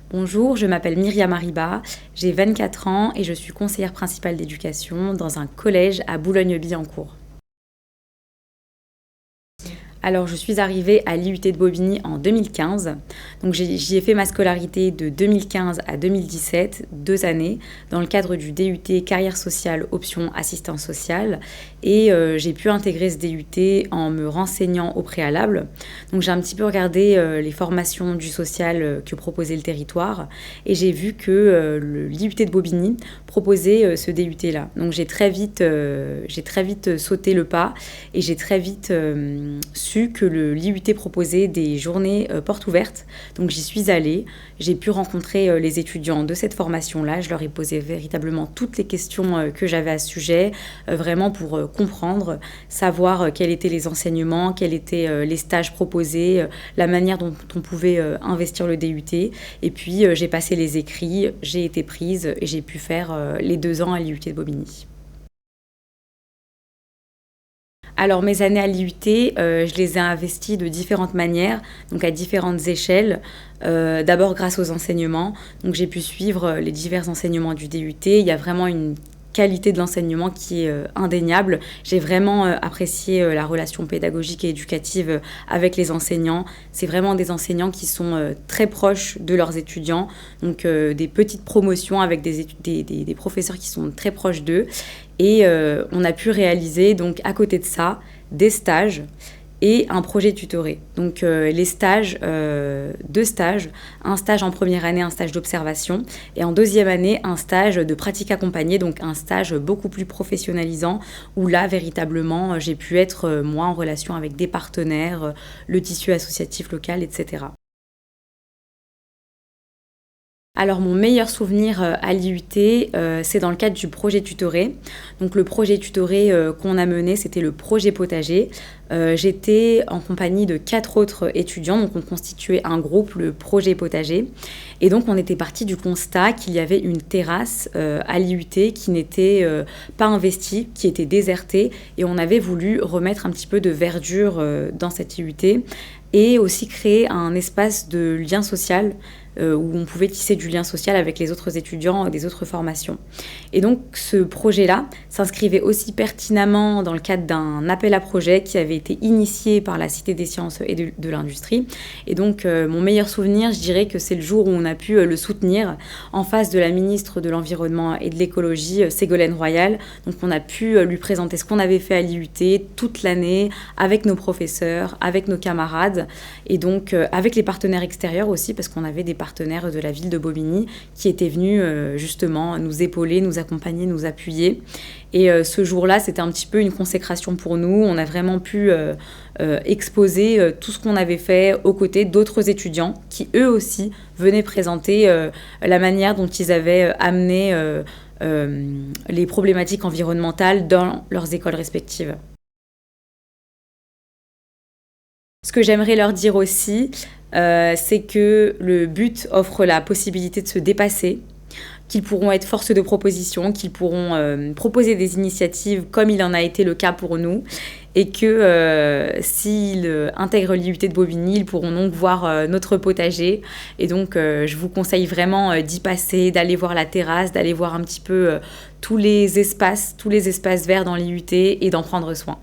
Bonjour, je m'appelle Myriam Ariba, j'ai 24 ans et je suis conseillère principale d'éducation dans un collège à Boulogne-Billancourt. Alors, je suis arrivée à l'IUT de Bobigny en 2015. Donc, j'y ai fait ma scolarité de 2015 à 2017, 2 années, dans le cadre du DUT Carrière sociale option assistance sociale. Et j'ai pu intégrer ce DUT en me renseignant au préalable. Donc, j'ai un petit peu regardé les formations du social que proposait le territoire. Et j'ai vu que l'IUT de Bobigny proposait ce DUT-là. Donc, j'ai très vite sauté le pas et j'ai très vite su que l'IUT proposait des journées portes ouvertes. Donc j'y suis allée, j'ai pu rencontrer les étudiants de cette formation-là. Je leur ai posé véritablement toutes les questions que j'avais à ce sujet, vraiment pour comprendre, savoir quels étaient les enseignements, quels étaient les stages proposés, la manière dont on pouvait investir le DUT. Et puis j'ai passé les écrits, j'ai été prise et j'ai pu faire les 2 ans à l'IUT de Bobigny. Alors mes années à l'IUT, je les ai investies de différentes manières, donc à différentes échelles. D'abord grâce aux enseignements, donc j'ai pu suivre les divers enseignements du DUT. Il y a vraiment une qualité de l'enseignement qui est indéniable. J'ai vraiment apprécié la relation pédagogique et éducative avec les enseignants. C'est vraiment des enseignants qui sont très proches de leurs étudiants, donc des petites promotions avec des professeurs qui sont très proches d'eux. Et on a pu réaliser, donc à côté de ça, des stages et un projet tutoré. Donc les stages, 2 stages, un stage en première année, un stage d'observation, et en deuxième année, un stage de pratique accompagnée, donc un stage beaucoup plus professionnalisant, où là, véritablement, j'ai pu être, moi, en relation avec des partenaires, le tissu associatif local, etc. Alors mon meilleur souvenir à l'IUT, c'est dans le cadre du projet tutoré. Donc le projet tutoré qu'on a mené, c'était le projet potager. J'étais en compagnie de 4 autres étudiants, donc on constituait un groupe, le projet potager. Et donc on était parti du constat qu'il y avait une terrasse à l'IUT qui n'était pas investie, qui était désertée, et on avait voulu remettre un petit peu de verdure dans cette IUT et aussi créer un espace de lien social où on pouvait tisser du lien social avec les autres étudiants des autres formations. Et donc ce projet-là s'inscrivait aussi pertinemment dans le cadre d'un appel à projet qui avait été initié par la Cité des sciences et de l'industrie. Et donc mon meilleur souvenir, je dirais que c'est le jour où on a pu le soutenir en face de la ministre de l'Environnement et de l'Écologie, Ségolène Royal. Donc on a pu lui présenter ce qu'on avait fait à l'IUT toute l'année avec nos professeurs, avec nos camarades et donc avec les partenaires extérieurs aussi, parce qu'on avait des partenaires de la ville de Bobigny qui étaient venus justement nous épauler, nous accompagner, nous appuyer. Et ce jour-là, c'était un petit peu une consécration pour nous. On a vraiment pu exposer tout ce qu'on avait fait aux côtés d'autres étudiants qui, eux aussi, venaient présenter la manière dont ils avaient amené les problématiques environnementales dans leurs écoles respectives. Ce que j'aimerais leur dire aussi, c'est que le but offre la possibilité de se dépasser, qu'ils pourront être force de proposition, qu'ils pourront proposer des initiatives comme il en a été le cas pour nous, et que s'ils intègrent l'IUT de Bobigny, ils pourront donc voir notre potager. Et donc je vous conseille vraiment d'y passer, d'aller voir la terrasse, d'aller voir un petit peu tous les espaces verts dans l'IUT et d'en prendre soin.